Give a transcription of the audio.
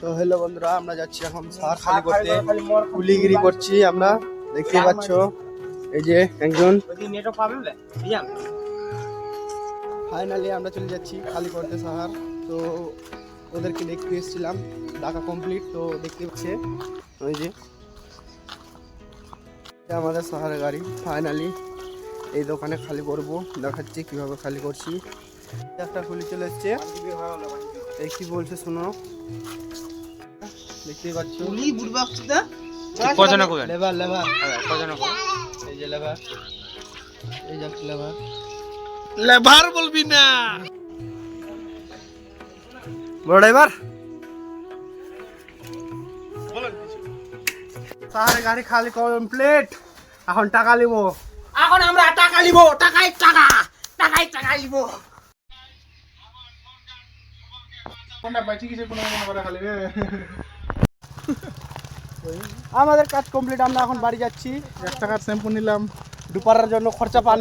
তো হ্যালো বন্ধুরা, আমরা যাচ্ছি এখন সার খালি করতে, কুলিগিরি করছি আমরা, দেখতে পাচ্ছ এই যে একজন। ফাইনালি আমরা চলে যাচ্ছি খালি করতে সাহার। তো ওদেরকে দেখতে এসেছিলাম, ডাকা কমপ্লিট। তো দেখতে পাচ্ছে ওই যে আমাদের সাহারের গাড়ি। ফাইনালি এই দোকানে খালি করব, দেখাচ্ছি কিভাবে খালি করছি। একটা খুলি চলে এসছে, এই কি বলছে শোনো, দেখতেই পাচ্ছ। লেবার লেবার এই যে লেবার, এই যাচ্ছে লেবার। লেবার বলবি না, বড় ড্রাইভার। সাহারে গাড়ি খালি কমপ্লিট, এখন টাকা নিব। এখন আমরা টাকা নিব, টাকাই টাকা, টাকাই টাকা নিব। আমাদের কাজ কমপ্লিট, আমরা এখন বাড়ি যাচ্ছি। 1 টাকার শ্যাম্পু নিলাম, দুপারের জন্য খরচা পানি।